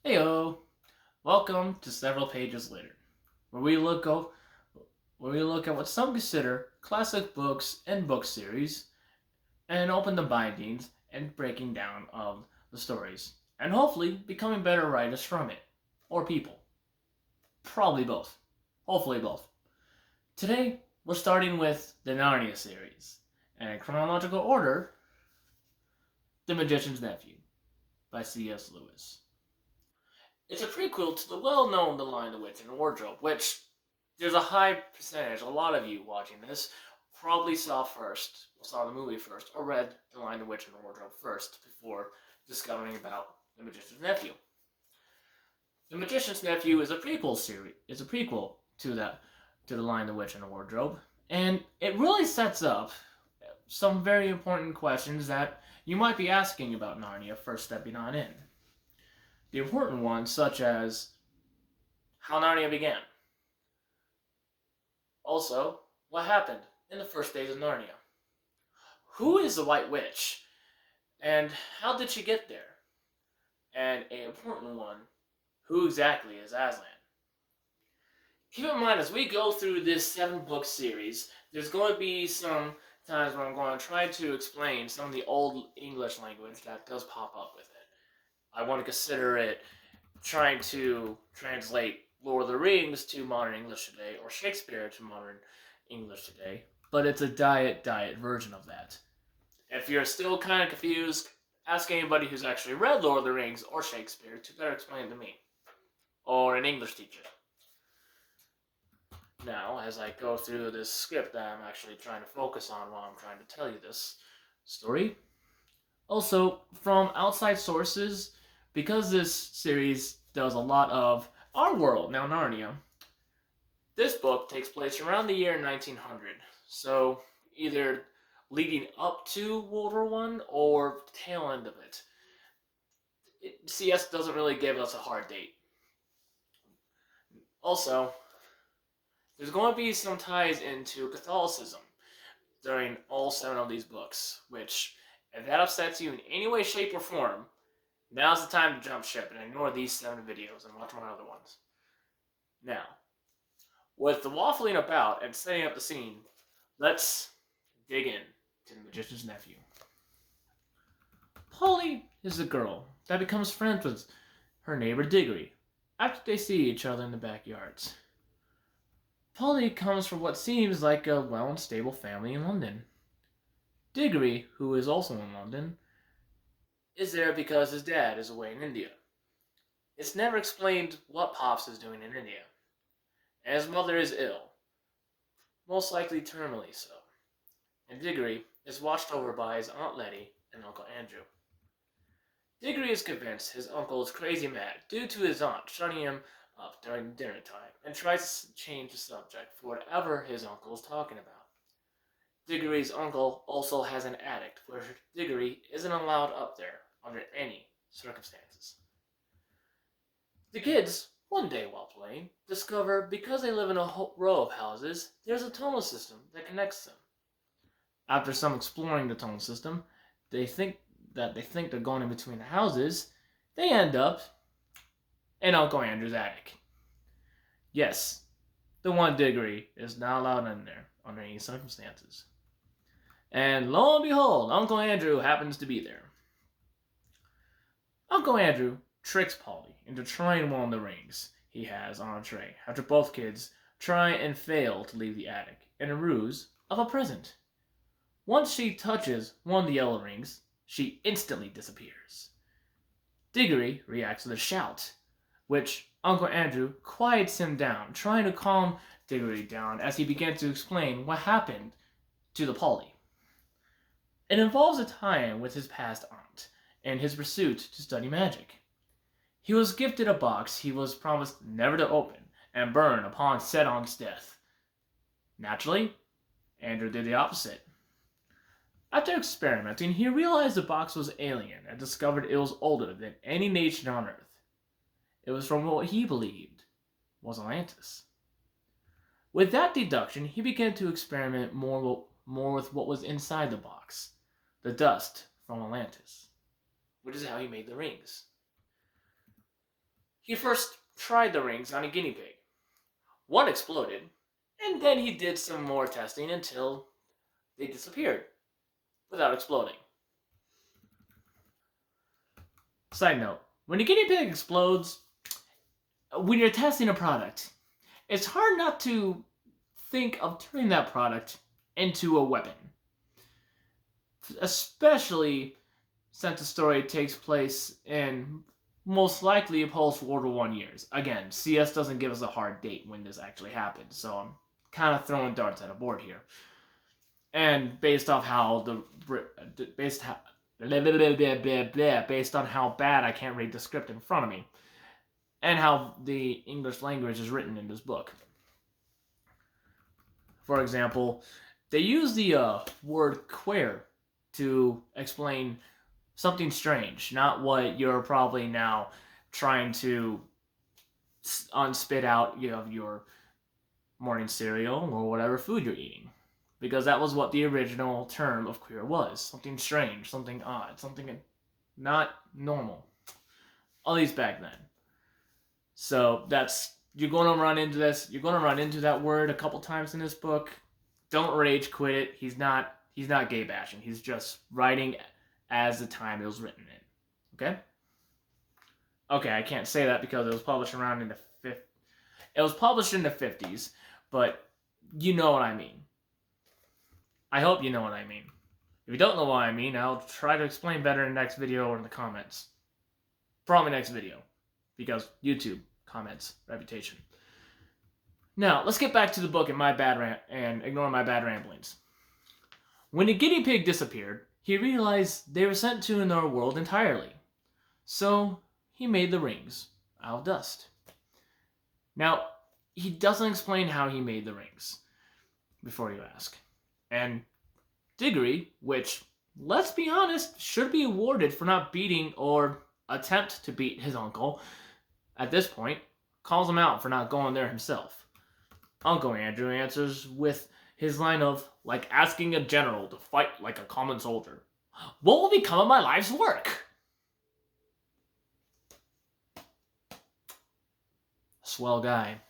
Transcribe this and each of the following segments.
Heyo! Welcome to Several Pages Later, where we look at what some consider classic books and book series, and open the bindings and breaking down of the stories, and hopefully becoming better writers from it, or people. Probably both. Hopefully both. Today we're starting with the Narnia series, and in chronological order, The Magician's Nephew by C.S. Lewis. It's a prequel to the well-known The Lion, the Witch, and the Wardrobe, which there's a high percentage, a lot of you watching this, probably saw the movie first, or read The Lion, the Witch, and the Wardrobe first before discovering about The Magician's Nephew. The Magician's Nephew is a prequel to The Lion, the Witch, and the Wardrobe, and it really sets up some very important questions that you might be asking about Narnia first stepping on in. The important ones, such as how Narnia began. Also, what happened in the first days of Narnia? Who is the White Witch? And how did she get there? And an important one, who exactly is Aslan? Keep in mind, as we go through this 7-book series, there's going to be some times where I'm going to try to explain some of the old English language that does pop up with it. I want to consider it trying to translate Lord of the Rings to modern English today, or Shakespeare to modern English today, but it's a diet version of that. If you're still kind of confused, ask anybody who's actually read Lord of the Rings or Shakespeare to better explain it to me, or an English teacher. Now, as I go through this script that I'm actually trying to focus on while I'm trying to tell you this story, also from outside sources, because this series does a lot of our world, now Narnia, this book takes place around the year 1900, so either leading up to World War I or tail end of it. CS doesn't really give us a hard date. Also, there's going to be some ties into Catholicism during all 7 of these books, which, if that upsets you in any way, shape, or form, now's the time to jump ship and ignore these 7 videos and watch my other ones. Now, with the waffling about and setting up the scene, let's dig in to The Magician's Nephew. Polly is a girl that becomes friends with her neighbor Diggory after they see each other in the backyards. Polly comes from what seems like a well and stable family in London. Diggory, who is also in London, is there because his dad is away in India. It's never explained what Pops is doing in India, and his mother is ill, most likely terminally so, and Diggory is watched over by his Aunt Letty and Uncle Andrew. Diggory is convinced his uncle is crazy mad due to his aunt shutting him up during dinner time and tries to change the subject for whatever his uncle is talking about. Diggory's uncle also has an attic where Diggory isn't allowed up there under any circumstances. The kids, one day while playing, discover because they live in a row of houses, there's a tunnel system that connects them. After some exploring the tunnel system, they think they're going in between the houses, they end up in Uncle Andrew's attic. Yes, the one Diggory is not allowed in there under any circumstances. And lo and behold, Uncle Andrew happens to be there. Uncle Andrew tricks Polly into trying one of the rings he has on a tray after both kids try and fail to leave the attic in a ruse of a present. Once she touches one of the yellow rings, she instantly disappears. Diggory reacts with a shout, which Uncle Andrew quiets him down, trying to calm Diggory down as he begins to explain what happened to the Polly. It involves a tie-in with his past aunt and his pursuit to study magic. He was gifted a box he was promised never to open and burn upon Sedon's death. Naturally, Andrew did the opposite. After experimenting, he realized the box was alien and discovered it was older than any nation on Earth. It was from what he believed was Atlantis. With that deduction, he began to experiment more with what was inside the box, the dust from Atlantis, which is how he made the rings. He first tried the rings on a guinea pig. One exploded, and then he did some more testing until they disappeared without exploding. Side note, when a guinea pig explodes, when you're testing a product, it's hard not to think of turning that product into a weapon. Especially since the story takes place in most likely post-World War I years. Again, CS doesn't give us a hard date when this actually happened, so I'm kind of throwing darts at a board here. And based off how based on how bad I can't read the script in front of me, and how the English language is written in this book. For example, they use the word queer to explain something strange, not what you're probably now trying to unspit out your morning cereal or whatever food you're eating. Because that was what the original term of queer was. Something strange, something odd, something not normal. At least back then. So you're going to run into this. You're going to run into that word a couple times in this book. Don't rage quit it. He's not gay bashing. He's just writing as the time it was written in. Okay? Okay, I can't say that because it was published around in the It was published in the 50s, but you know what I mean. I hope you know what I mean. If you don't know what I mean, I'll try to explain better in the next video or in the comments. Probably next video, because YouTube comments reputation. Now, let's get back to the book and ignore my bad ramblings. When the guinea pig disappeared, he realized they were sent to another world entirely. So, he made the rings out of dust. Now, he doesn't explain how he made the rings, before you ask. And Diggory, which, let's be honest, should be awarded for not beating or attempt to beat his uncle at this point, calls him out for not going there himself. Uncle Andrew answers with his line of, like asking a general to fight like a common soldier. What will become of my life's work? Swell guy.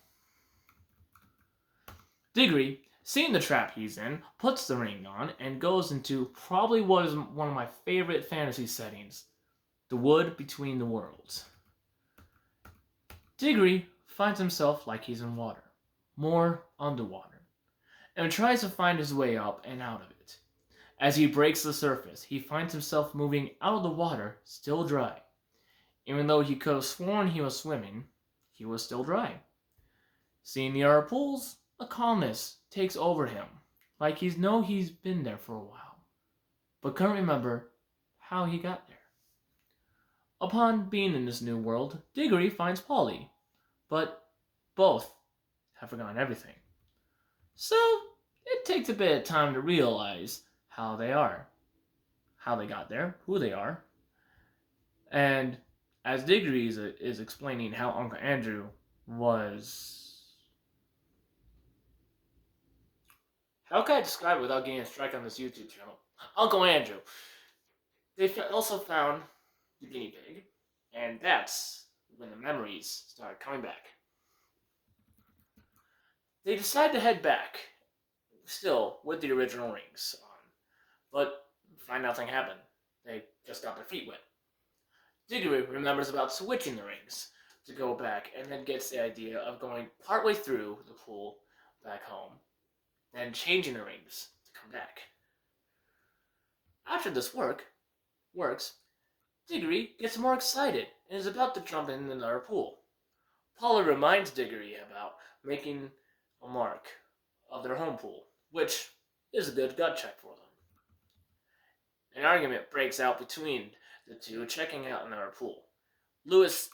Diggory, seeing the trap he's in, puts the ring on and goes into probably what is one of my favorite fantasy settings, the wood between the worlds. Diggory finds himself like he's in water, more underwater, and tries to find his way up and out of it. As he breaks the surface, he finds himself moving out of the water, still dry. Even though he could have sworn he was swimming, he was still dry. Seeing the other pools, a calmness takes over him, like he's been there for a while, but couldn't remember how he got there. Upon being in this new world, Diggory finds Polly, but both have forgotten everything. So, it takes a bit of time to realize how they are, how they got there, who they are. And as Diggory is explaining how Uncle Andrew was... How can I describe it without getting a strike on this YouTube channel? Uncle Andrew. They also found the guinea pig, and that's when the memories started coming back. They decide to head back, still with the original rings on, but find nothing happened. They just got their feet wet. Diggory remembers about switching the rings to go back, and then gets the idea of going partway through the pool back home, then changing the rings to come back. After this works, Diggory gets more excited and is about to jump in another pool. Polly reminds Diggory about making a mark of their home pool, which is a good gut check for them. An argument breaks out between the two, checking out another pool. Lewis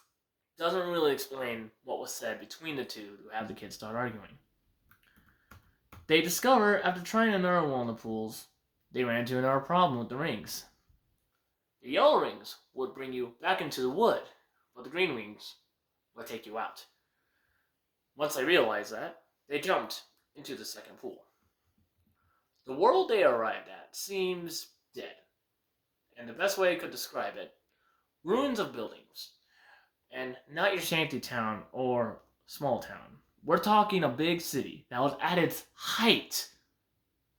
doesn't really explain what was said between the two to have the kids start arguing. They discover, after trying another one of the pools, they ran into another problem with the rings. The yellow rings would bring you back into the wood, but the green rings would take you out. Once they realized that, they jumped into the second pool. The world they arrived at seems dead, and the best way I could describe it, ruins of buildings. And not your shanty town or small town. We're talking a big city that was at its height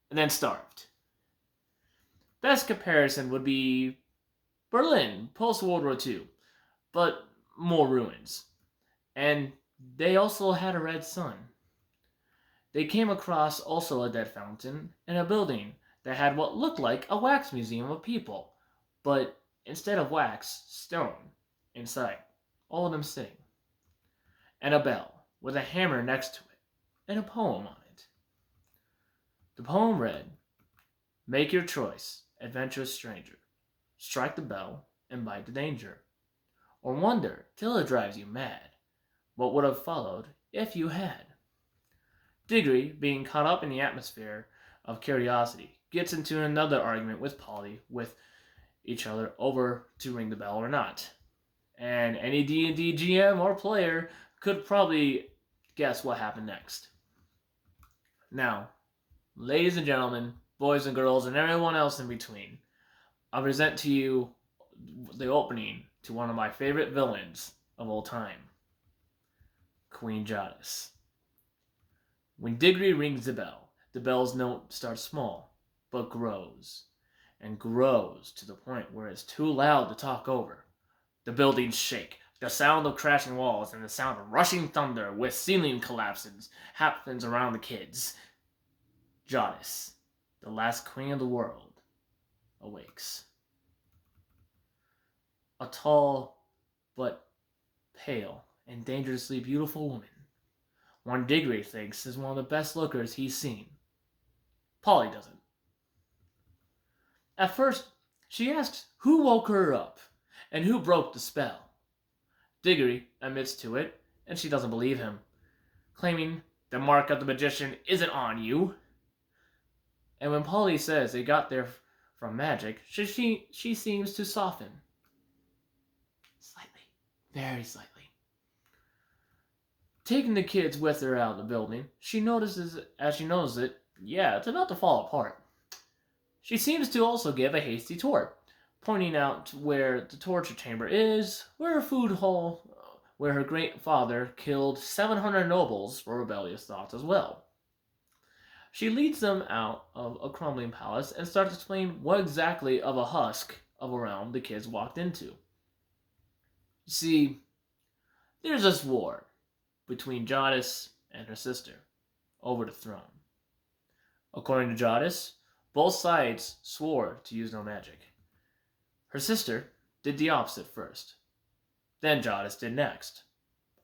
and then starved. Best comparison would be Berlin post World War II, but more ruins. And they also had a red sun. They came across also a dead fountain and a building that had what looked like a wax museum of people, but instead of wax, stone inside, all of them sitting, and a bell with a hammer next to it, and a poem on it. The poem read, "Make your choice, adventurous stranger. Strike the bell and bite the danger. Or wonder till it drives you mad what would have followed if you had." Diggory, being caught up in the atmosphere of curiosity, gets into another argument with Polly with each other over to ring the bell or not. And any D&D GM or player could probably guess what happened next. Now, ladies and gentlemen, boys and girls, and everyone else in between, I present to you the opening to one of my favorite villains of all time, Queen Jadis. When Diggory rings the bell's note starts small, but grows, and grows to the point where it's too loud to talk over. The buildings shake, the sound of crashing walls and the sound of rushing thunder with ceiling collapses happens around the kids. Jadis, the last queen of the world, awakes. A tall, but pale and dangerously beautiful woman. One Diggory thinks is one of the best lookers he's seen. Polly doesn't. At first, she asks who woke her up and who broke the spell. Diggory admits to it, and she doesn't believe him, claiming the mark of the magician isn't on you. And when Polly says they got there from magic, she seems to soften. Slightly. Very slightly. Taking the kids with her out of the building, she notices, as she knows it, it's about to fall apart. She seems to also give a hasty tour, pointing out where the torture chamber is, where her food hall, where her great father killed 700 nobles for rebellious thoughts as well. She leads them out of a crumbling palace and starts explaining what exactly of a husk of a realm the kids walked into. You see, there's this war between Jadis and her sister over the throne. According to Jadis, both sides swore to use no magic. Her sister did the opposite first. Then Jadis did next,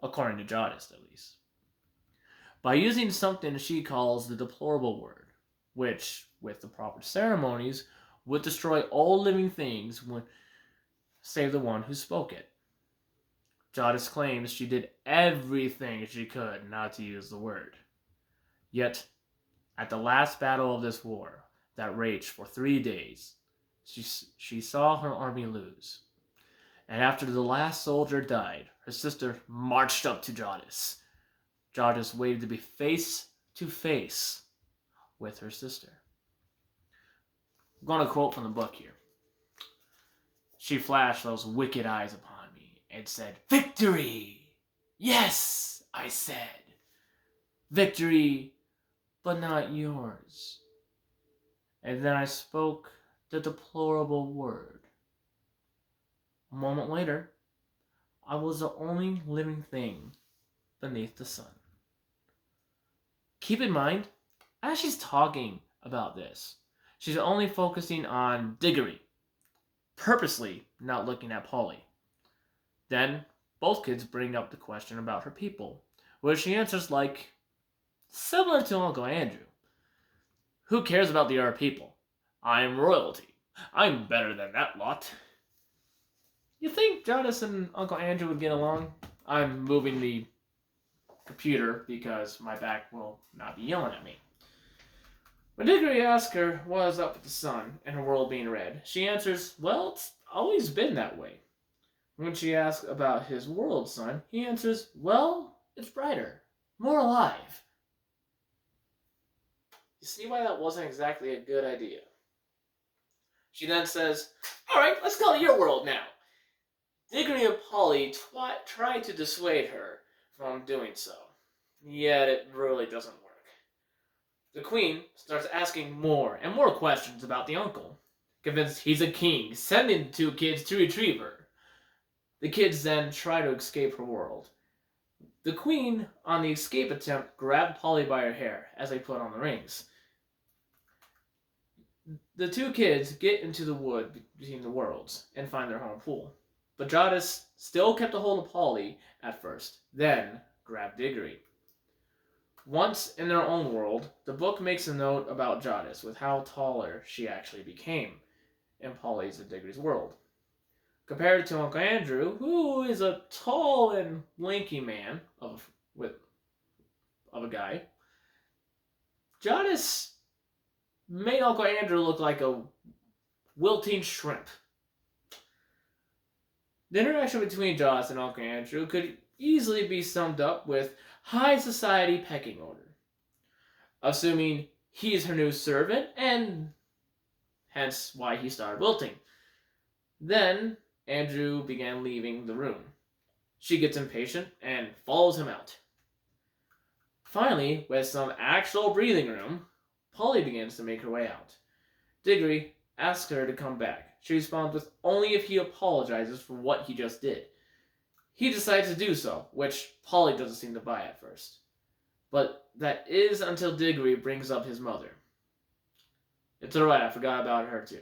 according to Jadis at least, by using something she calls the deplorable word, which, with the proper ceremonies, would destroy all living things save the one who spoke it. Jadis claims she did everything she could not to use the word. Yet, at the last battle of this war, that raged for 3 days, she saw her army lose. And after the last soldier died, her sister marched up to Jadis. Jadis waited to be face to face with her sister. I'm going to quote from the book here. She flashed those wicked eyes upon me and said, "Victory! Yes," I said. "Victory, but not yours." And then I spoke the deplorable word. A moment later, I was the only living thing beneath the sun. Keep in mind, as she's talking about this, she's only focusing on Diggory, purposely not looking at Polly. Then, both kids bring up the question about her people, where she answers similar to Uncle Andrew. "Who cares about the other people? I'm royalty. I'm better than that lot." You think Jadis and Uncle Andrew would get along? I'm moving the computer because my back will not be yelling at me. When Diggory asks her what is up with the sun and her world being red, she answers, "Well, it's always been that way." When she asks about his world sun, he answers, "Well, it's brighter, more alive." You see why that wasn't exactly a good idea. She then says, "All right, let's call it your world now." Diggory and Polly try to dissuade her from doing so, yet it really doesn't work. The Queen starts asking more and more questions about the uncle, convinced he's a king, sending the two kids to retrieve her. The kids then try to escape her world. The Queen, on the escape attempt, grabbed Polly by her hair as they put on the rings. The two kids get into the wood between the worlds and find their home pool. But Jadis still kept a hold of Polly at first, then grabbed Diggory. Once in their own world, the book makes a note about Jadis with how taller she actually became in Polly's and Diggory's world. Compared to Uncle Andrew, who is a tall and lanky man of a guy, Jadis made Uncle Andrew look like a wilting shrimp. The interaction between Jadis and Uncle Andrew could easily be summed up with high society pecking order, assuming he is her new servant and hence why he started wilting. Then Andrew began leaving the room. She gets impatient and follows him out. Finally, with some actual breathing room, Polly begins to make her way out. Diggory asks her to come back. She responds with only if he apologizes for what he just did. He decides to do so, which Polly doesn't seem to buy at first. But that is until Diggory brings up his mother. It's alright, I forgot about her too.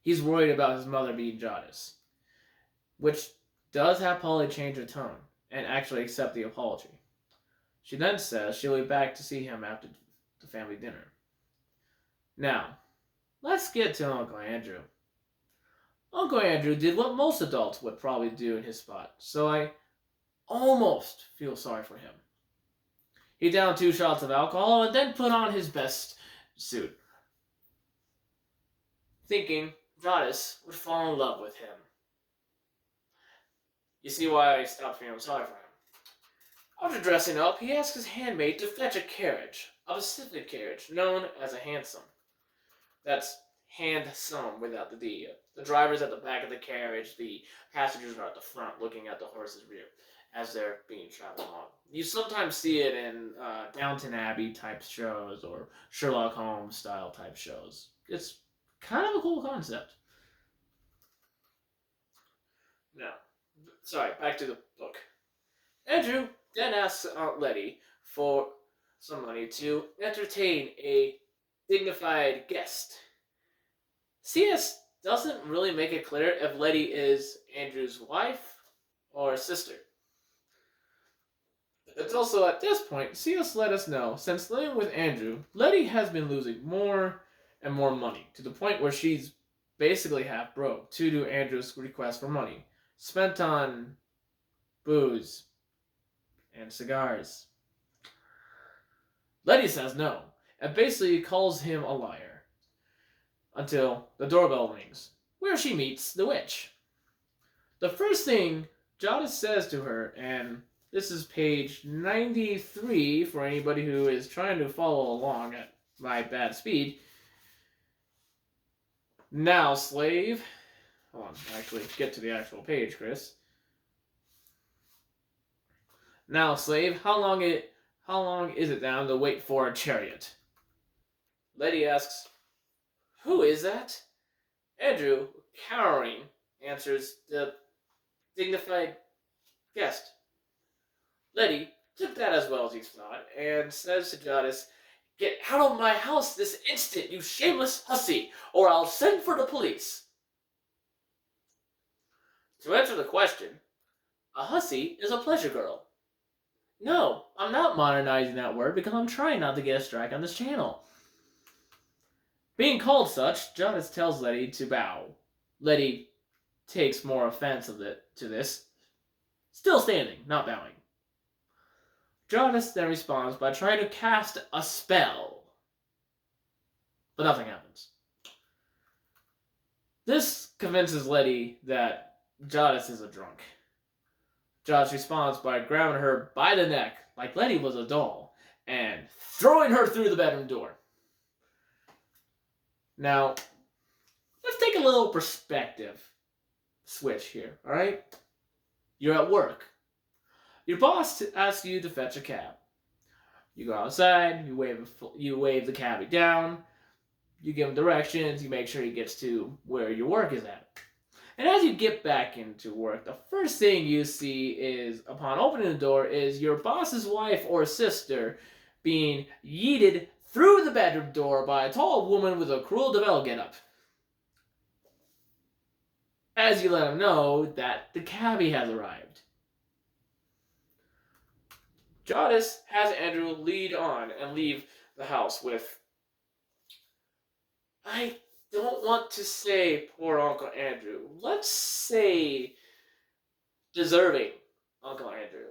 He's worried about his mother being Jadis, which does have Polly change her tone and actually accept the apology. She then says she'll be back to see him after the family dinner. Now, let's get to Uncle Andrew. Uncle Andrew did what most adults would probably do in his spot, so I almost feel sorry for him. He downed 2 shots of alcohol and then put on his best suit, thinking Jadis would fall in love with him. You see why I stopped feeling sorry for him. After dressing up, he asked his handmaid to fetch a carriage, a specific carriage known as a hansom. That's handsome without the D. The driver's at the back of the carriage, the passengers are at the front looking at the horse's rear as they're being traveled along. You sometimes see it in Downton Abbey type shows or Sherlock Holmes style type shows. It's kind of a cool concept. Now, sorry, back to the book. Andrew then asks Aunt Letty for some money to entertain a dignified guest. C.S. doesn't really make it clear if Letty is Andrew's wife or sister. It's also at this point, C.S. let us know, since living with Andrew, Letty has been losing more and more money, to the point where she's basically half broke due to Andrew's request for money, spent on booze and cigars. Letty says no, and basically calls him a liar, until the doorbell rings, where she meets the witch. The first thing Jadis says to her, and this is page 93 for anybody who is trying to follow along at my bad speed. Now, slave. Hold on, actually, get to the actual page, Chris. Now, slave, how long is it down to wait for a chariot? Letty asks, who is that? Andrew, cowering, answers, the dignified guest. Letty took that as well as he thought, and says to Jadis, get out of my house this instant, you shameless hussy, or I'll send for the police. To answer the question, a hussy is a pleasure girl. No, I'm not modernizing that word because I'm trying not to get a strike on this channel. Being called such, Jadis tells Letty to bow. Letty takes more offense to this, still standing, not bowing. Jadis then responds by trying to cast a spell, but nothing happens. This convinces Letty that Jadis is a drunk. Jadis responds by grabbing her by the neck, like Letty was a doll, and throwing her through the bedroom door. Now, let's take a little perspective switch here, alright? You're at work. Your boss asks you to fetch a cab. You go outside, you wave the cabbie down, you give him directions, you make sure he gets to where your work is at. And as you get back into work, the first thing you see is, upon opening the door, is your boss's wife or sister being yeeted through the bedroom door by a tall woman with a Cruel de Vil getup. As you let him know that the cabbie has arrived. Jadis has Andrew lead on and leave the house with, I don't want to say poor Uncle Andrew. Let's say deserving Uncle Andrew.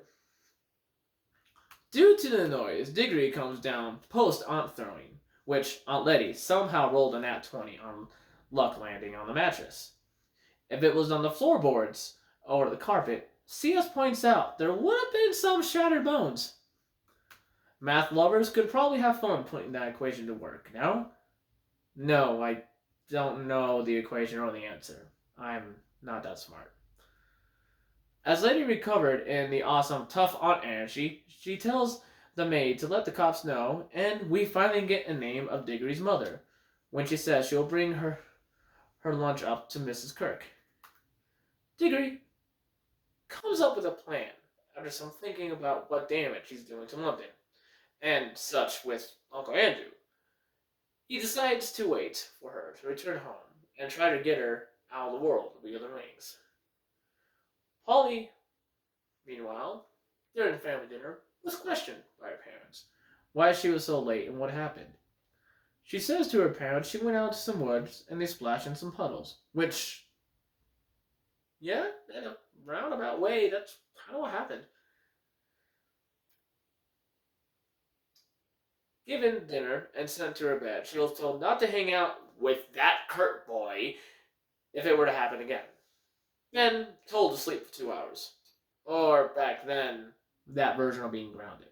Due to the noise, Diggory comes down post Aunt throwing, which Aunt Letty somehow rolled a nat 20 on luck landing on the mattress. If it was on the floorboards or the carpet, CS points out there would have been some shattered bones. Math lovers could probably have fun putting that equation to work, no? No, I don't know the equation or the answer. I'm not that smart. As Lady recovered in the awesome tough Aunt Anne, she tells the maid to let the cops know, and we finally get a name of Diggory's mother, when she says she'll bring her lunch up to Mrs. Kirk. Diggory comes up with a plan after some thinking about what damage he's doing to London, and such with Uncle Andrew. He decides to wait for her to return home and try to get her out of the world via the rings. Polly, meanwhile, during family dinner, was questioned by her parents why she was so late and what happened. She says to her parents she went out to some woods and they splashed in some puddles, which, yeah, in a roundabout way, that's kind of what happened. Given dinner and sent to her bed, she was told not to hang out with that Kurt boy if it were to happen again. Then told to sleep for 2 hours. Or back then, that version of being grounded.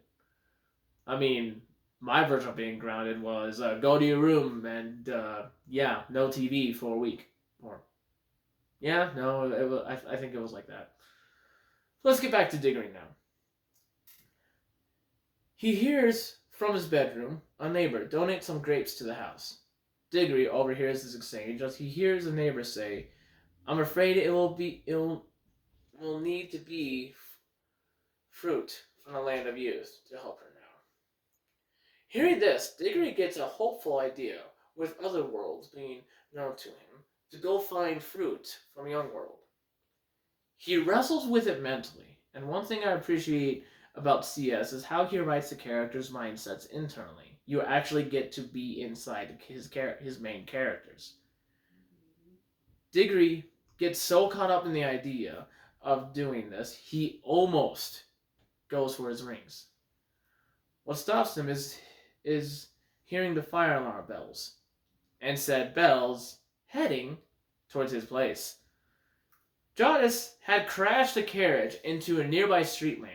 I mean, my version of being grounded was go to your room and, no TV for a week. Or, I think it was like that. Let's get back to Diggory now. He hears from his bedroom a neighbor donate some grapes to the house. Diggory overhears this exchange as he hears a neighbor say, I'm afraid it will need to be fruit from the land of youth to help her now. Hearing this, Diggory gets a hopeful idea, with other worlds being known to him, to go find fruit from young world. He wrestles with it mentally, and one thing I appreciate about CS is how he writes the characters' mindsets internally. You actually get to be inside his main characters. Diggory gets so caught up in the idea of doing this, he almost goes for his rings. What stops him is hearing the fire alarm bells, and said bells heading towards his place. Jadis had crashed the carriage into a nearby street lamp.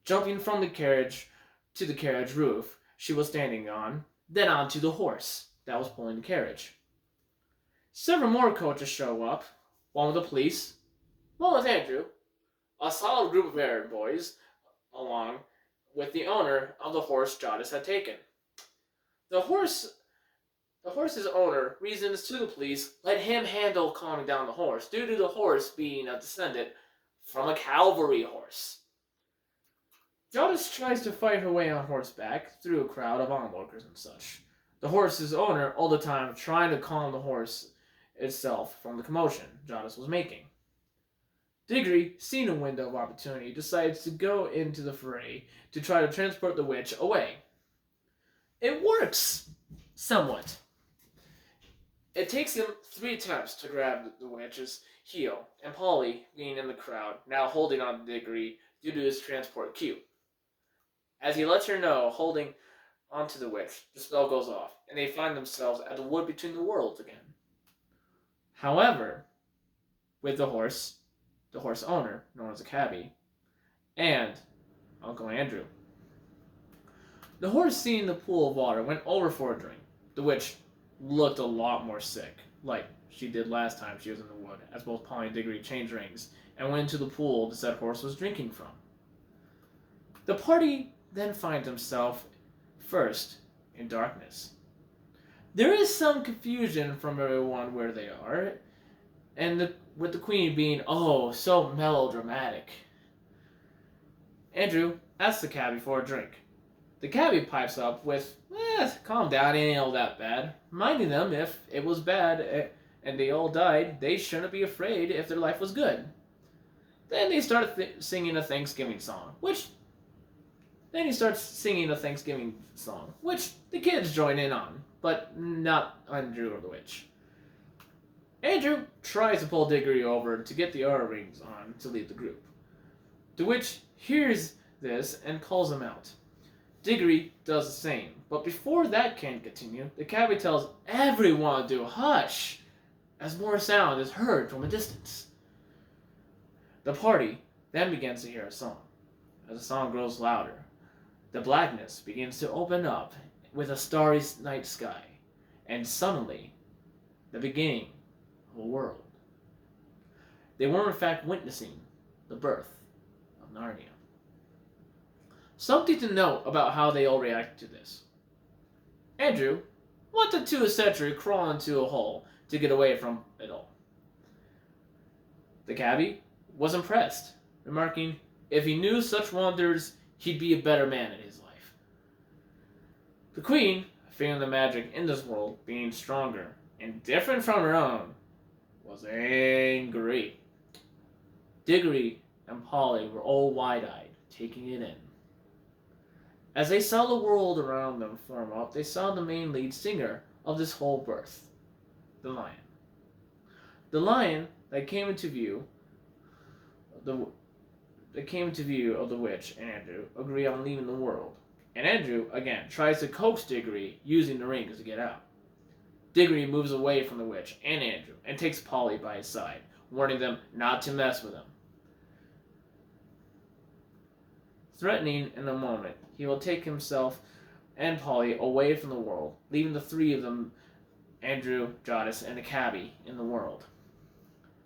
Jumping from the carriage to the carriage roof she was standing on, then onto the horse that was pulling the carriage. Several more coaches show up, one with the police, one with Andrew, a solid group of errand boys, along with the owner of the horse Jadis had taken. The horse's owner reasons to the police let him handle calming down the horse, due to the horse being a descendant from a cavalry horse. Jadis tries to fight her way on horseback through a crowd of onlookers and such. The horse's owner all the time trying to calm the horse itself from the commotion Jadis was making. Diggory, seeing a window of opportunity, decides to go into the fray to try to transport the witch away. It works, somewhat. It takes him 3 attempts to grab the witch's heel, and Polly, being in the crowd, now holding on to Diggory due to his transport cue. As he lets her know, holding onto the witch, the spell goes off, and they find themselves at the wood between the worlds again. However, with the horse owner, known as a cabbie, and Uncle Andrew. The horse, seeing the pool of water, went over for a drink. The witch looked a lot more sick. Like, she did last time she was in the wood, as both Polly and Diggory changed rings and went into the pool the said horse was drinking from. The party then finds himself first in darkness. There is some confusion from everyone where they are, and with the queen being, oh, so melodramatic. Andrew asks the cabbie for a drink. The cabbie pipes up with, calm down, it ain't all that bad, reminding them if it was bad and they all died, they shouldn't be afraid if their life was good. Then they start singing a Thanksgiving song, which the kids join in on, but not Andrew or the witch. Andrew tries to pull Diggory over to get the other rings on to leave the group. The witch hears this and calls him out. Diggory does the same, but before that can continue, the cabbie tells everyone to hush as more sound is heard from a distance. The party then begins to hear a song. As the song grows louder, the blackness begins to open up with a starry night sky, and suddenly, the beginning of a world. They were in fact witnessing the birth of Narnia. Something to note about how they all reacted to this. Andrew wanted to essentially crawl into a hole to get away from it all. The cabbie was impressed, remarking, if he knew such wonders, he'd be a better man in his life. The queen, feeling the magic in this world being stronger and different from her own, was angry. Diggory and Polly were all wide-eyed, taking it in. As they saw the world around them form up, they saw the main lead singer of this whole birth, the lion. The lion that came into view of the witch and Andrew agree on leaving the world. And Andrew, again, tries to coax Diggory using the rings to get out. Diggory moves away from the witch and Andrew and takes Polly by his side, warning them not to mess with him. Threatening in a moment, he will take himself and Polly away from the world, leaving the three of them, Andrew, Jadis, and the cabbie, in the world.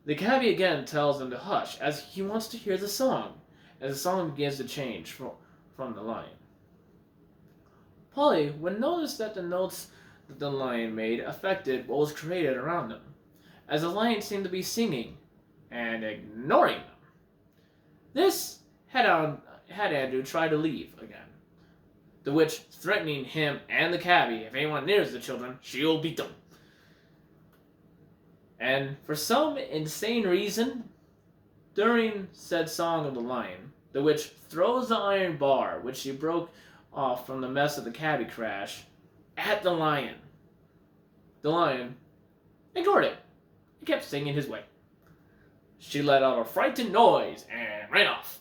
The cabbie again tells them to hush, as he wants to hear the song, as the song begins to change from the lion. Polly would notice that the notes that the lion made affected what was created around them, as the lion seemed to be singing and ignoring them. This had Andrew try to leave again, the witch threatening him and the cabbie, if anyone nears the children, she'll beat them. And for some insane reason, during said song of the lion, the witch throws the iron bar, which she broke off from the mess of the cabbie crash, at the lion. The lion ignored it. He kept singing his way. She let out a frightened noise and ran off.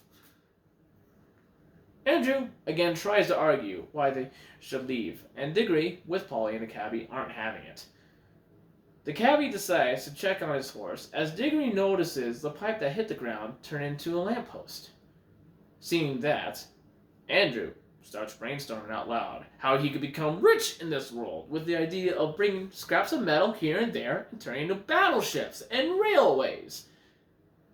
Andrew again tries to argue why they should leave, and Diggory, with Polly and the cabbie, aren't having it. The cabbie decides to check on his horse as Diggory notices the pipe that hit the ground turn into a lamppost. Seeing that, Andrew starts brainstorming out loud how he could become rich in this world, with the idea of bringing scraps of metal here and there and turning into battleships and railways.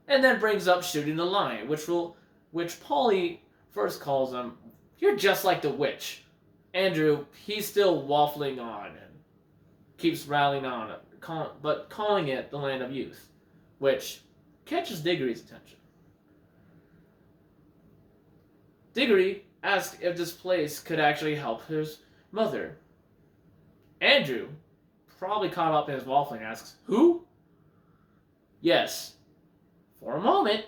And then brings up shooting the lion, which Polly first calls him, "You're just like the witch." Andrew, he's still waffling on and keeps rallying on, but calling it the land of youth, which catches Diggory's attention. Diggory asks if this place could actually help his mother. Andrew, probably caught up in his waffling, asks, "Who?" Yes. For a moment,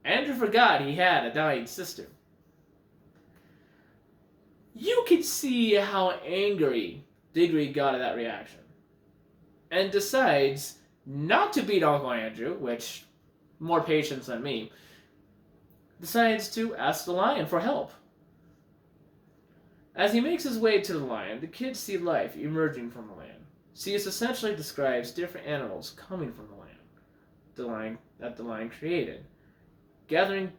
Andrew forgot he had a dying sister. You can see how angry Diggory got at that reaction, and decides not to beat Uncle Andrew, which, more patience than me, decides to ask the lion for help. As he makes his way to the lion, the kids see life emerging from the land. See, it essentially describes different animals coming from the land that the lion created. Gathering,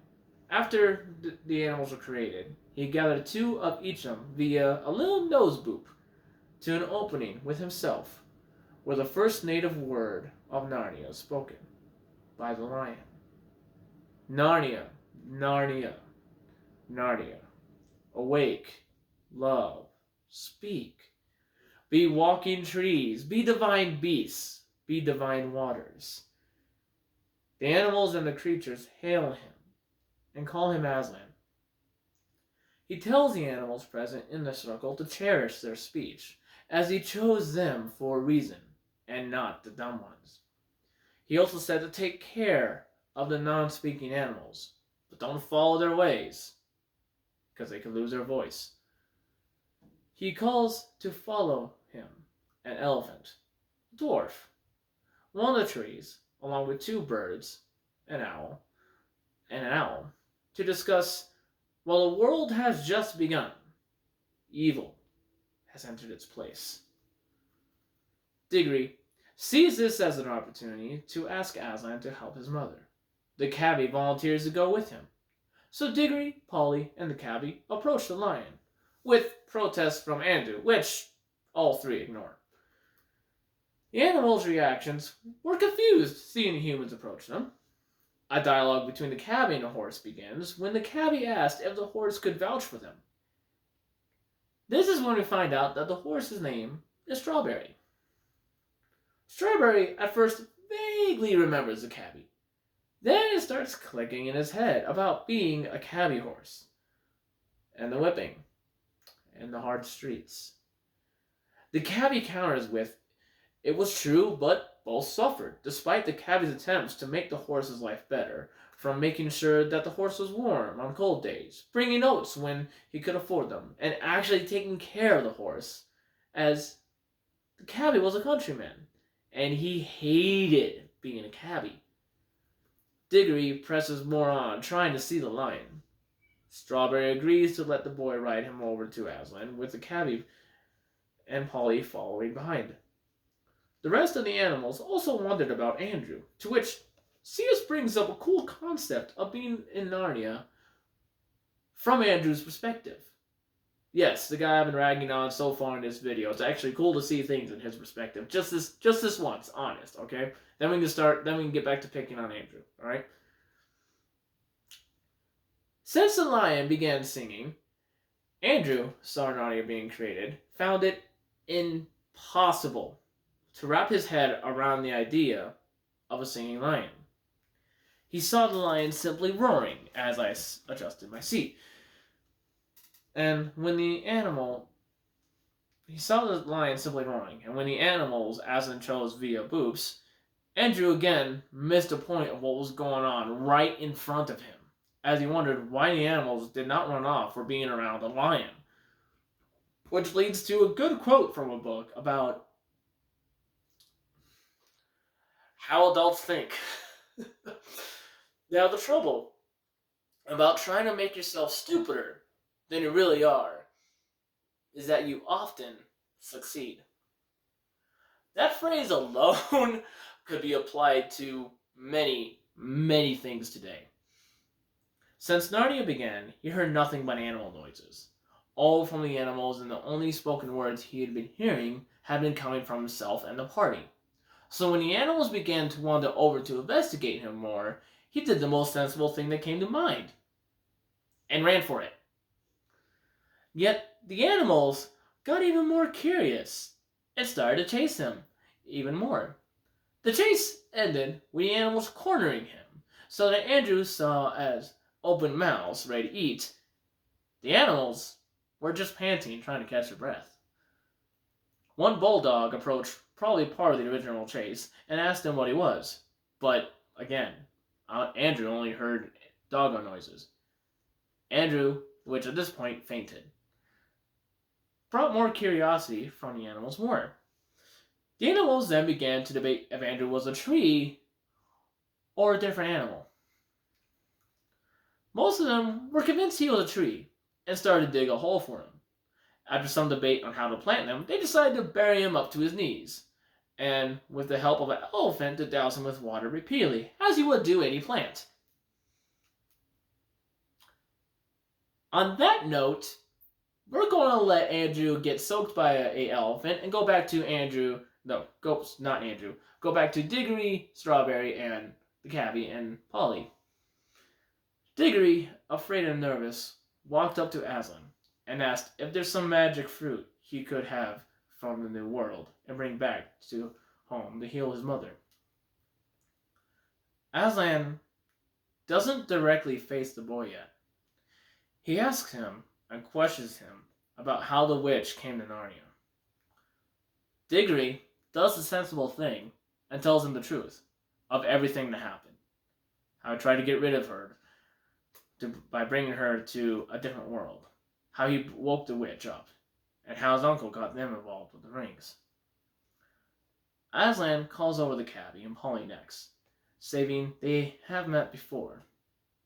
after the animals were created, he gathered two of each of them via a little nose boop to an opening with himself, were the first native word of Narnia spoken by the lion. Narnia, Narnia, Narnia. Awake, love, speak. Be walking trees, be divine beasts, be divine waters. The animals and the creatures hail him and call him Aslan. He tells the animals present in the circle to cherish their speech, as he chose them for a reason, and not the dumb ones. He also said to take care of the non-speaking animals, but don't follow their ways, because they could lose their voice. He calls to follow him an elephant, a dwarf, one of the trees, along with two birds, an owl, to discuss, while the world has just begun, evil has entered its place. Diggory sees this as an opportunity to ask Aslan to help his mother. The cabbie volunteers to go with him. So Diggory, Polly, and the cabbie approach the lion, with protests from Andrew, which all three ignore. The animals' reactions were confused seeing the humans approach them. A dialogue between the cabbie and the horse begins when the cabbie asked if the horse could vouch for them. This is when we find out that the horse's name is Strawberry. Strawberry at first vaguely remembers the cabbie. Then it starts clicking in his head about being a cabbie horse, and the whipping, and the hard streets. The cabbie counters with, it was true, but both suffered, despite the cabbie's attempts to make the horse's life better, from making sure that the horse was warm on cold days, bringing oats when he could afford them, and actually taking care of the horse, as the cabbie was a countryman, and he hated being a cabbie. Diggory presses more on, trying to see the lion. Strawberry agrees to let the boy ride him over to Aslan, with the cabbie and Polly following behind. The rest of the animals also wondered about Andrew, to which C.S. brings up a cool concept of being in Narnia from Andrew's perspective. Yes, the guy I've been ragging on so far in this video, it's actually cool to see things in his perspective. Just this once, honest, okay? Then we can get back to picking on Andrew, alright? Since the lion began singing, Andrew saw Narnia being created, found it impossible to wrap his head around the idea of a singing lion. He saw the lion simply roaring as I adjusted my seat. And when the animal... He saw the lion simply roaring, and when the animals, Aslan chose via boops, Andrew again missed a point of what was going on right in front of him, as he wondered why the animals did not run off for being around a lion. Which leads to a good quote from a book about how adults think. Now, the trouble about trying to make yourself stupider than you really are is that you often succeed. That phrase alone could be applied to many, many things today. Since Narnia began, he heard nothing but animal noises. All from the animals, and the only spoken words he had been hearing had been coming from himself and the party. So when the animals began to wander over to investigate him more, he did the most sensible thing that came to mind, and ran for it. Yet the animals got even more curious and started to chase him even more. The chase ended with the animals cornering him, so that Andrew saw as open mouths ready to eat. The animals were just panting, trying to catch their breath. One bulldog approached probably part of the original chase and asked him what he was. But, again, Andrew only heard doggo noises. Andrew, which at this point fainted, brought more curiosity from the animals more. The animals then began to debate if Andrew was a tree or a different animal. Most of them were convinced he was a tree and started to dig a hole for him. After some debate on how to plant him, they decided to bury him up to his knees, and with the help of an elephant to douse him with water repeatedly, as you would do any plant. On that note, we're going to let Andrew get soaked by an elephant and go back to Andrew No, go not Andrew. Go back to Diggory, Strawberry, and the cabbie and Polly. Diggory, afraid and nervous, walked up to Aslan and asked if there's some magic fruit he could have from the new world and bring back to home to heal his mother. Aslan doesn't directly face the boy yet. He asks him and questions him about how the witch came to Narnia. Diggory does the sensible thing and tells him the truth of everything that happened. How he tried to get rid of her by bringing her to a different world. How he woke the witch up. And how his uncle got them involved with the rings. Aslan calls over the cabbie and Polly next, stating they have met before.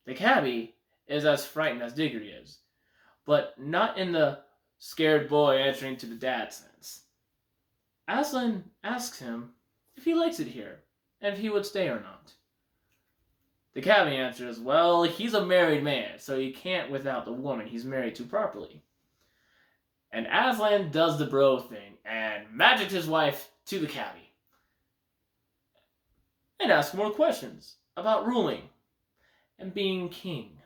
The cabbie is as frightened as Diggory is, but not in the scared boy answering to the dad sense. Aslan asks him if he likes it here, and if he would stay or not. The cabbie answers, well, he's a married man, so he can't without the woman he's married to properly. And Aslan does the bro thing, and magics his wife to the cabbie. And asks more questions about ruling and being king.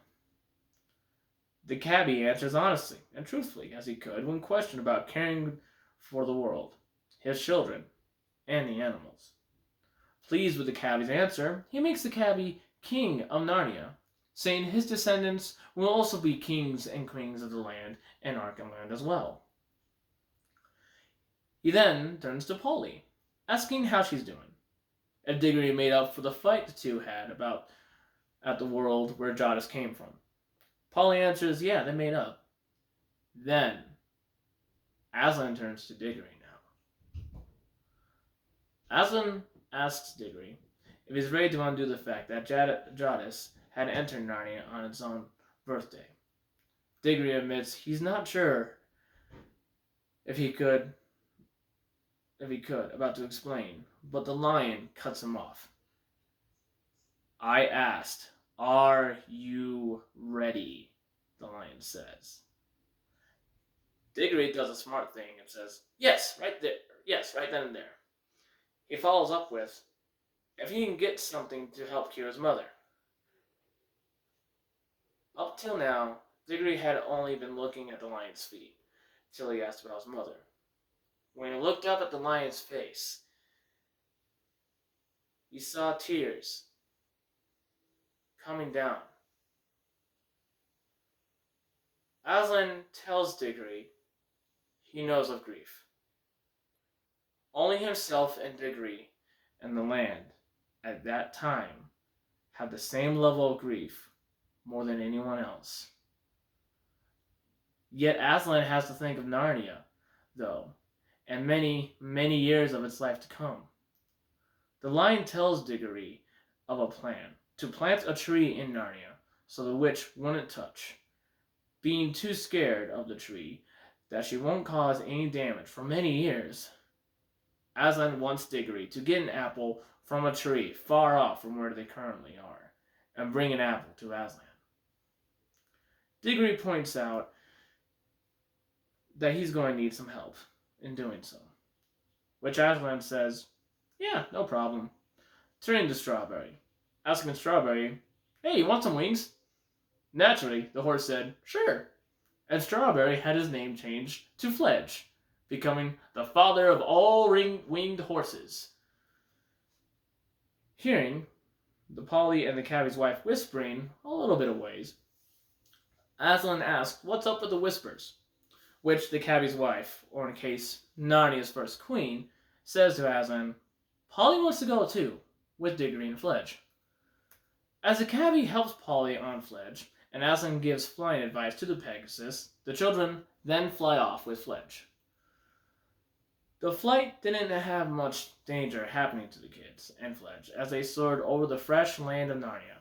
The cabbie answers honestly and truthfully as he could when questioned about caring for the world, his children, and the animals. Pleased with the cabbie's answer, he makes the cabbie king of Narnia, saying his descendants will also be kings and queens of the land and Archenland as well. He then turns to Polly, asking how she's doing, if Diggory made up for the fight the two had about at the world where Jadis came from. Polly answers, yeah, they made up. Then, Aslan turns to Diggory now. Aslan asks Diggory if he's ready to undo the fact that Jadis had entered Narnia on its own birthday. Diggory admits he's not sure if he could, about to explain, but the lion cuts him off. I asked, are you ready? The lion says. Diggory does a smart thing and says, yes, right there. Yes, right then and there. He follows up with, if he can get something to help cure his mother. Up till now, Diggory had only been looking at the lion's feet, till he asked about his mother. When he looked up at the lion's face, he saw tears coming down. Aslan tells Diggory he knows of grief. Only himself and Diggory and the land at that time had the same level of grief more than anyone else. Yet Aslan has to think of Narnia, though, and many, many years of its life to come. The lion tells Diggory of a plan to plant a tree in Narnia so the witch wouldn't touch, being too scared of the tree that she won't cause any damage for many years. Aslan wants Diggory to get an apple from a tree far off from where they currently are, and bring an apple to Aslan. Diggory points out that he's going to need some help in doing so, which Aslan says, yeah, no problem. Turning to Strawberry, asking Strawberry, hey, you want some wings? Naturally, the horse said, sure, and Strawberry had his name changed to Fledge, becoming the father of all winged horses. Hearing the Polly and the cabbie's wife whispering a little bit of ways, Aslan asked what's up with the whispers, which the cabbie's wife, or in case Narnia's first queen, says to Aslan, Polly wants to go too, with Diggory and Fledge. As the cabbie helps Polly on Fledge, and Aslan gives flying advice to the Pegasus, the children then fly off with Fledge. The flight didn't have much danger happening to the kids and Fledge as they soared over the fresh land of Narnia,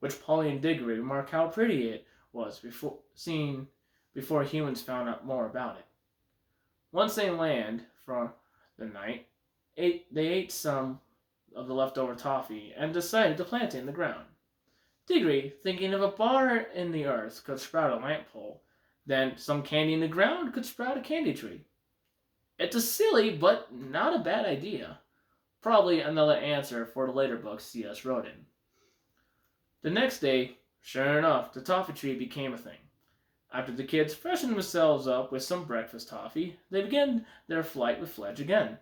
which Polly and Diggory remark how pretty it was before humans found out more about it. Once they land for the night, they ate some of the leftover toffee and decided to plant it in the ground. Diggory, thinking if a bar in the earth could sprout a lamp pole, then some candy in the ground could sprout a candy tree. It's a silly but not a bad idea. Probably another answer for the later books C.S. wrote in. The next day, sure enough, the toffee tree became a thing. After the kids freshened themselves up with some breakfast toffee, they began their flight with Fledge again.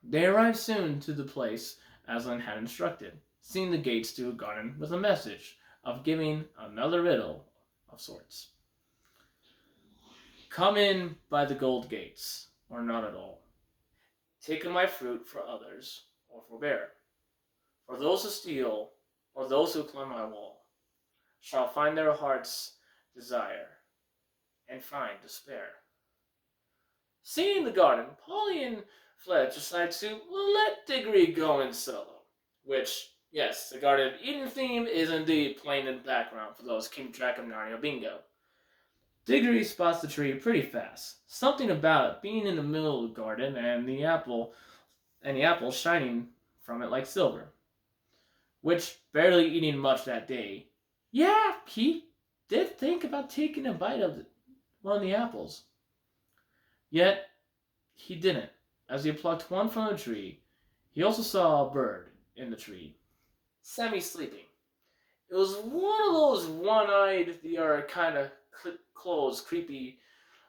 They arrived soon to the place Aslan had instructed, seeing the gates to a garden with a message of giving another riddle of sorts. Come in by the gold gates, or not at all. Take my fruit for others, or forbear. For those who steal, or those who climb my wall, shall find their heart's desire, and find despair. Seeing the garden, Polly and Fledge decide to let Diggory go in solo. Which, yes, the Garden of Eden theme is indeed playing in the background for those keeping track of Narnia Bingo. Diggory spots the tree pretty fast. Something about it being in the middle of the garden and the apple shining from it like silver. Which, barely eating much that day, yeah, he did think about taking a bite of one of the apples. Yet, he didn't. As he plucked one from the tree, he also saw a bird in the tree, semi-sleeping. It was one of those one-eyed, the other kind of closed, creepy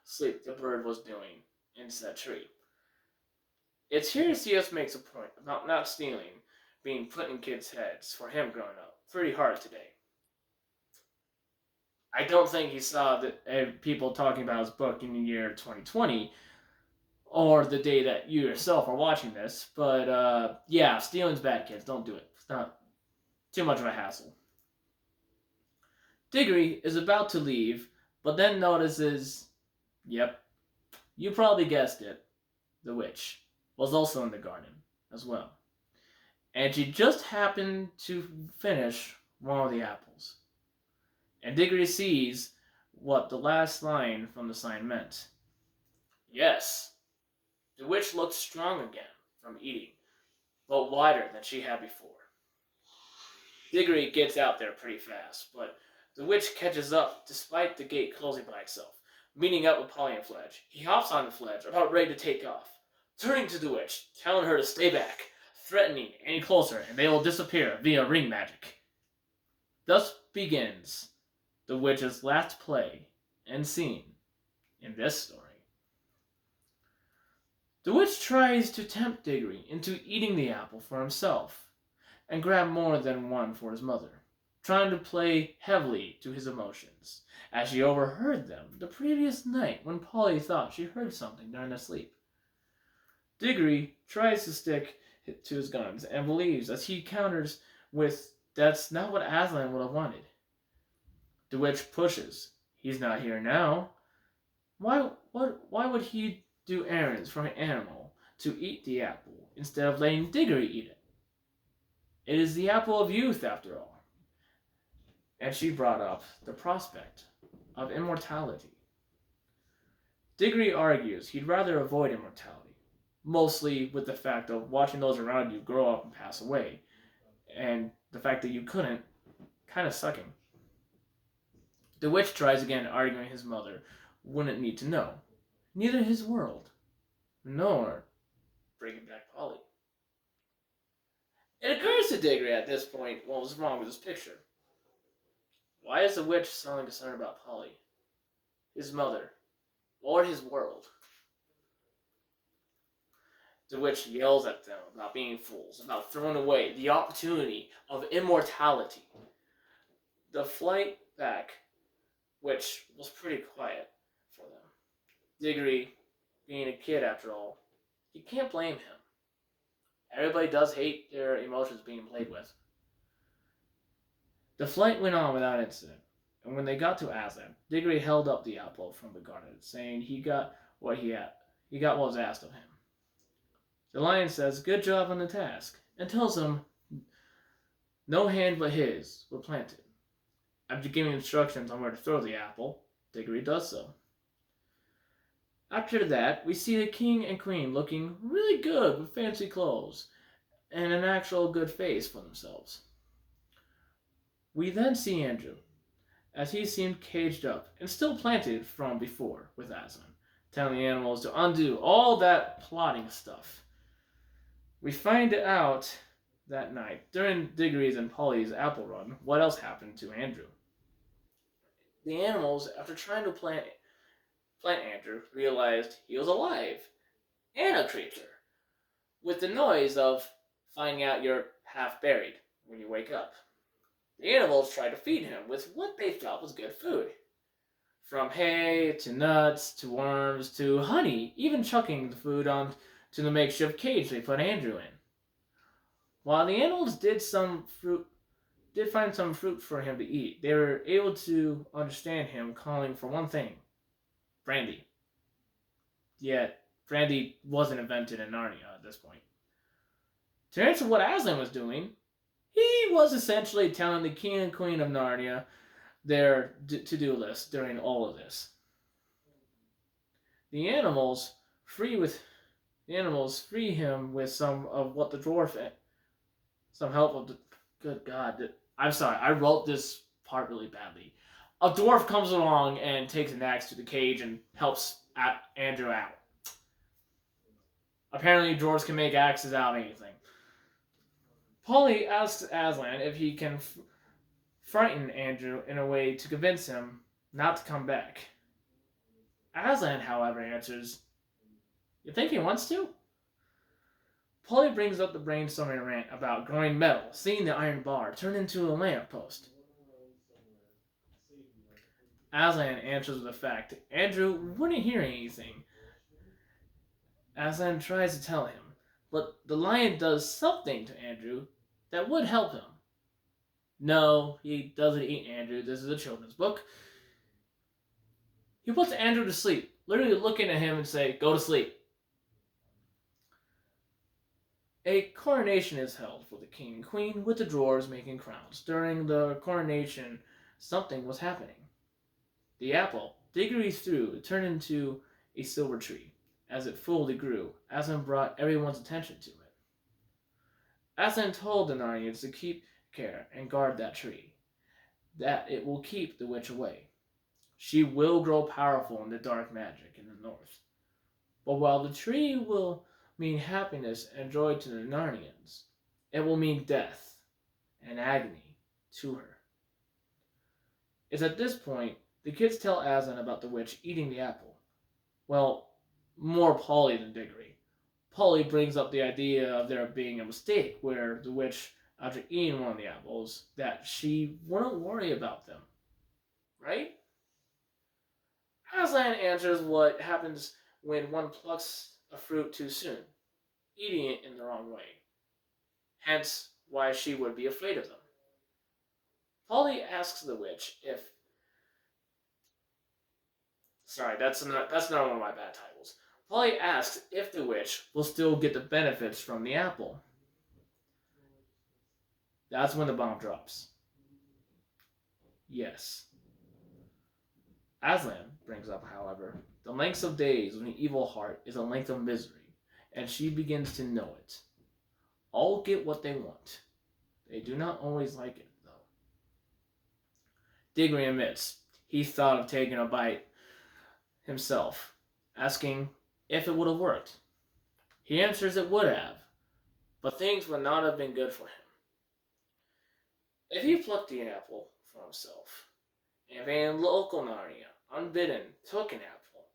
sleep the bird was doing in that tree. It's here C.S. makes a point about not stealing being put in kids' heads for him growing up pretty hard today. I don't think he saw people talking about his book in the year 2020 or the day that you yourself are watching this, but yeah, stealing's bad, kids. Don't do it. It's not too much of a hassle. Diggory is about to leave, but then notices, yep, you probably guessed it, the witch was also in the garden as well. And she just happened to finish one of the apples. And Diggory sees what the last line from the sign meant. Yes, the witch looked strong again from eating, but wider than she had before. Diggory gets out there pretty fast, but the witch catches up despite the gate closing by itself. Meeting up with Polly and Fledge, he hops on the Fledge, about ready to take off, turning to the witch, telling her to stay back, threatening any closer, and they will disappear via ring magic. Thus begins the witch's last play and scene in this story. The witch tries to tempt Diggory into eating the apple for himself, and grab more than one for his mother, trying to play heavily to his emotions, as she overheard them the previous night when Polly thought she heard something during their sleep. Diggory tries to stick to his guns and believes, as he counters with, that's not what Aslan would have wanted. The witch pushes. He's not here now. Why would he do errands for an animal to eat the apple instead of letting Diggory eat it? It is the apple of youth, after all. And she brought up the prospect of immortality. Diggory argues he'd rather avoid immortality, mostly with the fact of watching those around you grow up and pass away, and the fact that you couldn't, kind of sucking. The witch tries again, arguing his mother wouldn't need to know. Neither his world, nor bringing back Polly. It occurs to Diggory at this point what was wrong with his picture. Why is the witch so concerned about Polly, his mother, or his world? The witch yells at them about being fools, about throwing away the opportunity of immortality. The flight back, which was pretty quiet for them. Diggory, being a kid after all, you can't blame him. Everybody does hate their emotions being played with. The flight went on without incident, and when they got to Aslan, Diggory held up the apple from the garden, saying he got what was asked of him. The lion says, good job on the task, and tells him no hand but his were planted. After giving instructions on where to throw the apple, Diggory does so. After that, we see the king and queen looking really good with fancy clothes and an actual good face for themselves. We then see Andrew, as he seemed caged up and still planted from before with Aslan, telling the animals to undo all that plotting stuff. We find out that night, during Diggory's and Polly's apple run, what else happened to Andrew. The animals, after trying to plant Andrew, realized he was alive and a creature, with the noise of finding out you're half buried when you wake up. The animals tried to feed him with what they thought was good food. From hay to nuts to worms to honey, even chucking the food on to the makeshift cage they put Andrew in. While the animals did find some fruit for him to eat, they were able to understand him calling for one thing: brandy. Yet, brandy wasn't invented in Narnia at this point. To answer what Aslan was doing, he was essentially telling the king and queen of Narnia their to-do list during all of this. The animals free with the animals free him with some of what the dwarf some help of the good God. I'm sorry, I wrote this part really badly. A dwarf comes along and takes an axe to the cage and helps Andrew out. Apparently, dwarves can make axes out of anything. Polly asks Aslan if he can frighten Andrew in a way to convince him not to come back. Aslan, however, answers, "You think he wants to?" Polly brings up the brainstorming rant about growing metal, seeing the iron bar turn into a lamp post. Aslan answers with the fact Andrew wouldn't hear anything. Aslan tries to tell him, but the lion does something to Andrew that would help him. No, he doesn't eat Andrew. This is a children's book. He puts Andrew to sleep, literally looking at him and say, "Go to sleep." A coronation is held for the king and queen, with the dwarves making crowns. During the coronation, something was happening. The apple, Diggory threw, turned into a silver tree. As it fully grew, Aslan brought everyone's attention to it. Aslan told the Narnians to keep care and guard that tree, that it will keep the witch away. She will grow powerful in the dark magic in the north. But while the tree will mean happiness and joy to the Narnians, it will mean death and agony to her. It's at this point the kids tell Aslan about the witch eating the apple. Well, more Polly than Diggory. Polly brings up the idea of there being a mistake where the witch, after eating one of the apples, that she wouldn't worry about them. Right? Aslan answers what happens when one plucks a fruit too soon, eating it in the wrong way. Hence, why she would be afraid of them. Polly asks the witch if... Sorry, that's not one of my bad titles. Polly asks if the witch will still get the benefits from the apple. That's when the bomb drops. Yes. Aslan brings up, however, the lengths of days when an evil heart is a length of misery, and she begins to know it. All get what they want. They do not always like it, though. Diggory admits he thought of taking a bite himself, asking if it would have worked. He answers it would have, but things would not have been good for him. If he plucked the apple for himself, and if a local Narnia, unbidden, took an apple,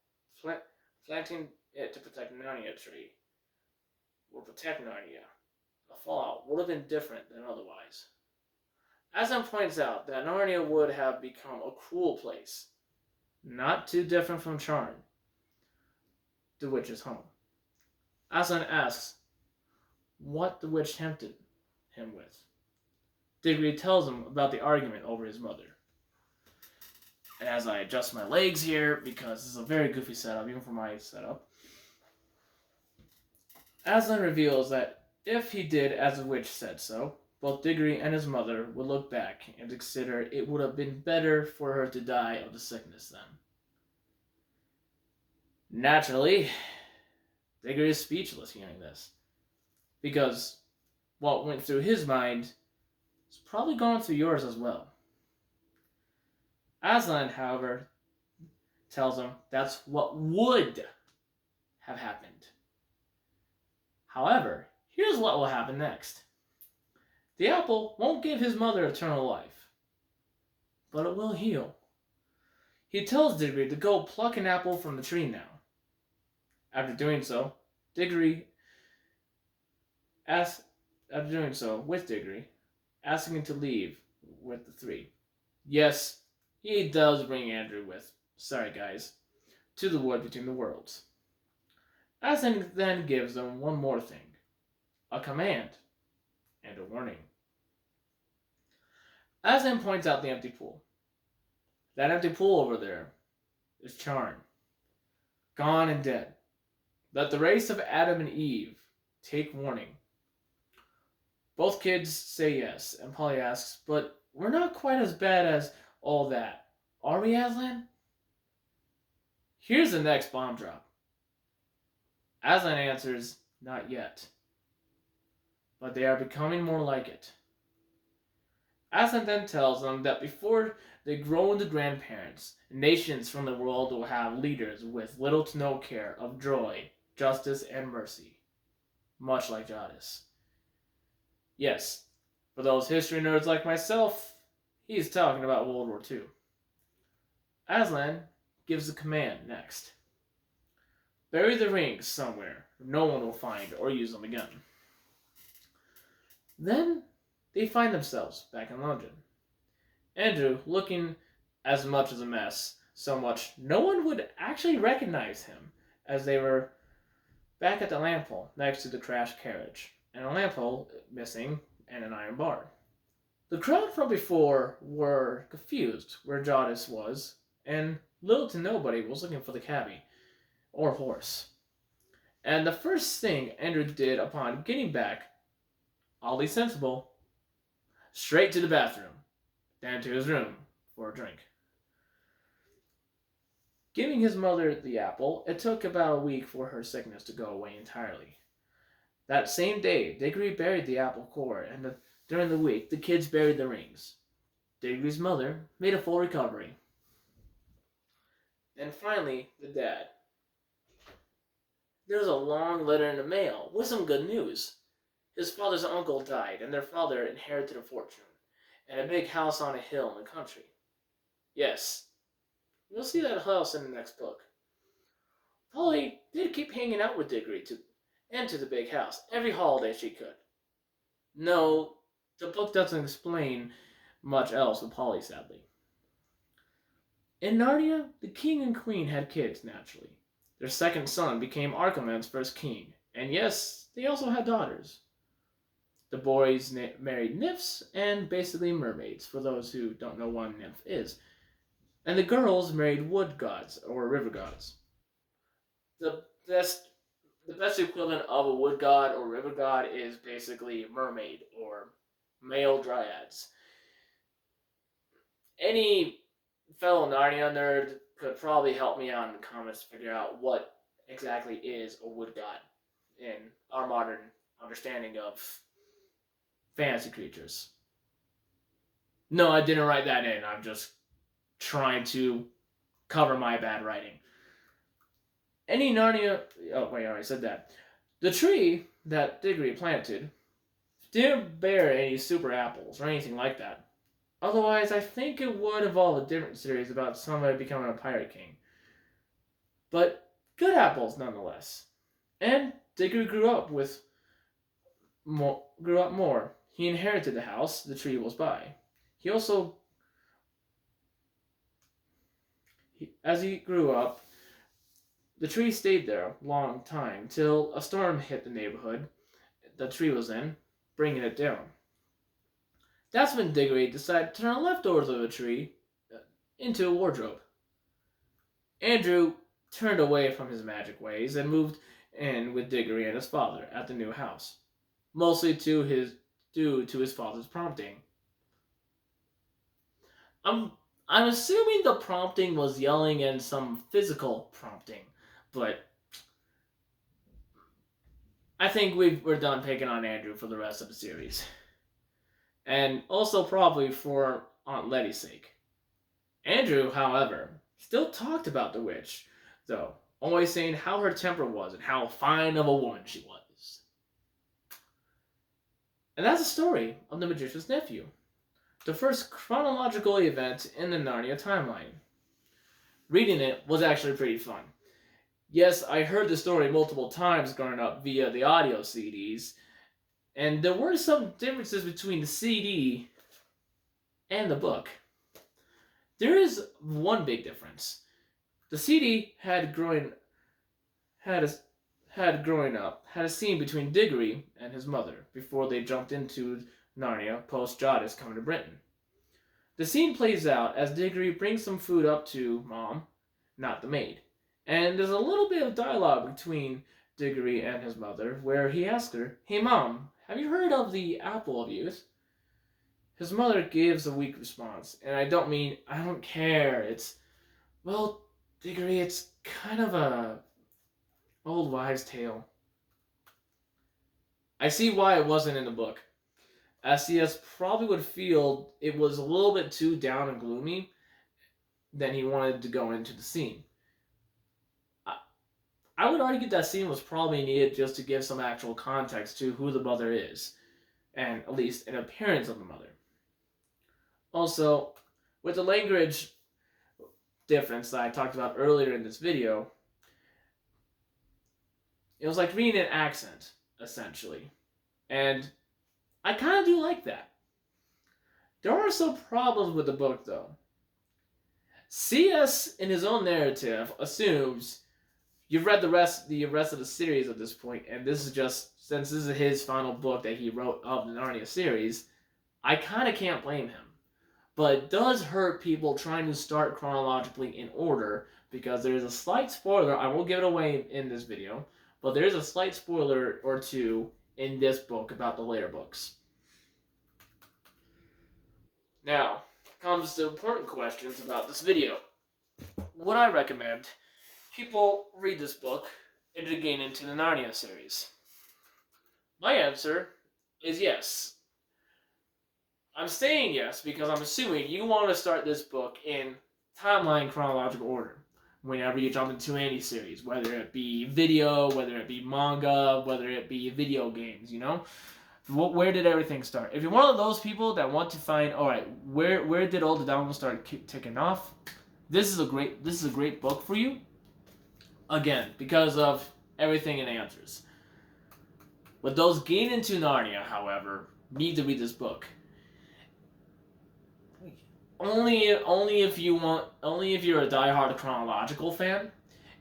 planting it to protect Narnia tree, would protect Narnia, the fallout would have been different than otherwise. Aslan points out that Narnia would have become a cruel place, not too different from Charn, the witch's home. Aslan asks what the witch tempted him with. Diggory tells him about the argument over his mother. And as I adjust my legs here, because this is a very goofy setup, even for my setup, Aslan reveals that if he did as the witch said so, both Diggory and his mother would look back and consider it would have been better for her to die of the sickness then. Naturally, Diggory is speechless hearing this, because what went through his mind has probably gone through yours as well. Aslan, however, tells him that's what would have happened. However, here's what will happen next. The apple won't give his mother eternal life, but it will heal. He tells Diggory to go pluck an apple from the tree now. After doing so, Diggory asks, after doing so with Diggory, asking him to leave with the three. Yes, he does bring Andrew with, sorry guys, to the wood between the worlds. Aslan then gives them one more thing, a command and a warning. Aslan points out the empty pool. That empty pool over there is charred, gone and dead. Let the race of Adam and Eve take warning. Both kids say yes, and Polly asks, but we're not quite as bad as all that, are we, Aslan? Here's the next bomb drop. Aslan answers, not yet. But they are becoming more like it. Aslan then tells them that before they grow into grandparents, nations from the world will have leaders with little to no care of joy, justice, and mercy. Much like Jadis. Yes, for those history nerds like myself, he's talking about World War II. Aslan gives the command next. Bury the rings somewhere no one will find or use them again. Then they find themselves back in London. Andrew looking as much as a mess, so much no one would actually recognize him, as they were back at the lamp hole next to the crashed carriage, and a lamp hole missing and an iron bar. The crowd from before were confused where Jadis was, and little to nobody was looking for the cabbie or horse. And the first thing Andrew did upon getting back, oddly sensible, straight to the bathroom, down to his room for a drink. Giving his mother the apple, it took about a week for her sickness to go away entirely. That same day, Diggory buried the apple core, and during the week, the kids buried the rings. Diggory's mother made a full recovery. And finally, the dad. There was a long letter in the mail with some good news. His father's uncle died, and their father inherited a fortune, and a big house on a hill in the country. Yes, you'll see that house in the next book. Polly did keep hanging out with Diggory to the big house every holiday she could. No, the book doesn't explain much else with Polly, sadly. In Narnia, the king and queen had kids, naturally. Their second son became Archaman's first king, and yes, they also had daughters. The boys married nymphs and basically mermaids, for those who don't know what a nymph is. And the girls married wood gods or river gods. The best equivalent of a wood god or river god is basically mermaid or male dryads. Any fellow Narnia nerd could probably help me out in the comments to figure out what exactly is a wood god in our modern understanding of fantasy creatures. No, I didn't write that in. I'm just trying to cover my bad writing. Any Narnia... Oh, wait, I already said that. The tree that Diggory planted didn't bear any super apples or anything like that. Otherwise, I think it would involve a different series about somebody becoming a pirate king. But good apples, nonetheless. And Diggory grew up more. He inherited the house the tree was by. He also... As he grew up, the tree stayed there a long time, till a storm hit the neighborhood the tree was in, bringing it down. That's when Diggory decided to turn the leftovers of the tree into a wardrobe. Andrew turned away from his magic ways and moved in with Diggory and his father at the new house, mostly due to his father's prompting. I'm assuming the prompting was yelling and some physical prompting, but I think we're done picking on Andrew for the rest of the series. And also probably for Aunt Letty's sake. Andrew, however, Still talked about the witch, though, always saying how her temper was and how fine of a woman she was. And that's the story of the Magician's Nephew, the first chronological event in the Narnia timeline. Reading it was actually pretty fun. Yes, I heard the story multiple times growing up via the audio CDs, and there were some differences between the CD and the book. There is one big difference. The CD had growing up had a scene between Diggory and his mother before they jumped into Narnia post Jadis coming to Britain. The scene plays out as Diggory brings some food up to Mom, not the maid. And there's a little bit of dialogue between Diggory and his mother where he asks her, "Hey Mom, have you heard of the Apple of Youth?" His mother gives a weak response, and I don't mean, "I don't care, it's, well, Diggory, it's kind of a old wives' tale." I see why it wasn't in the book, as CS probably would feel it was a little bit too down and gloomy than he wanted to go into the scene. I would argue that scene was probably needed just to give some actual context to who the mother is, and at least an appearance of the mother. Also, with the language difference that I talked about earlier in this video, it was like reading an accent, essentially. And I kind of do like that. There are some problems with the book, though. CS, in his own narrative, assumes you've read the rest of the series at this point, and this is just, since this is his final book that he wrote of the Narnia series, I kind of can't blame him. But it does hurt people trying to start chronologically in order, because there's a slight spoiler, I won't give it away in this video, but there's a slight spoiler or two in this book about the later books. Now, comes to important questions about this video. Would I recommend people read this book and to gain into the Narnia series? My answer is yes. I'm saying yes because I'm assuming you want to start this book in timeline chronological order whenever you jump into any series, whether it be video, whether it be manga, whether it be video games, you know? Where did everything start? If you're one of those people that want to find, all right, where did all the dominoes start ticking off? This is a great book for you. Again, because of everything it answers. But those gain into Narnia, however, need to read this book. Only if you're a diehard chronological fan.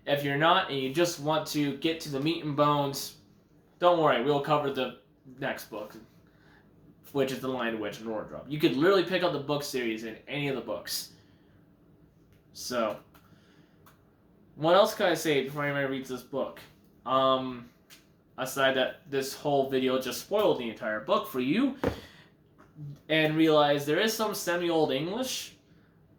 If you're not and you just want to get to the meat and bones, don't worry, we'll cover the next book, which is The Lion, the Witch, and the Wardrobe. You could literally pick up the book series in any of the books. So, what else can I say before anybody reads this book? Aside that this whole video just spoiled the entire book for you, and realize there is some semi-old English,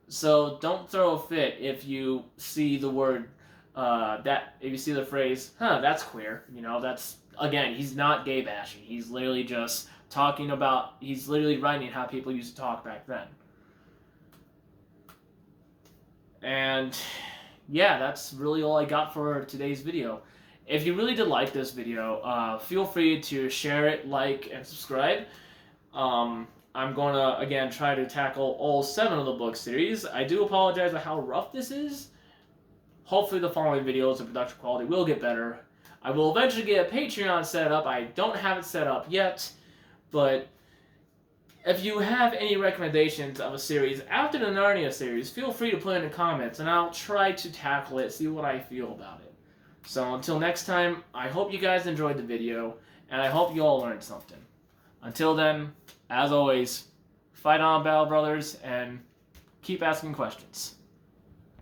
so don't throw a fit if you see the word, if you see the phrase, that's queer, you know, that's, again, he's not gay bashing, he's literally just talking about, he's literally writing how people used to talk back then. And yeah, that's really all I got for today's video. If you really did like this video, feel free to share it, like, and subscribe. I'm going to, again, try to tackle all 7 of the book series. I do apologize for how rough this is. Hopefully the following videos, the production quality will get better. I will eventually get a Patreon set up. I don't have it set up yet, but if you have any recommendations of a series after the Narnia series, feel free to put in the comments, and I'll try to tackle it, see what I feel about it. So until next time, I hope you guys enjoyed the video, and I hope you all learned something. Until then, as always, fight on, Battle Brothers, and keep asking questions.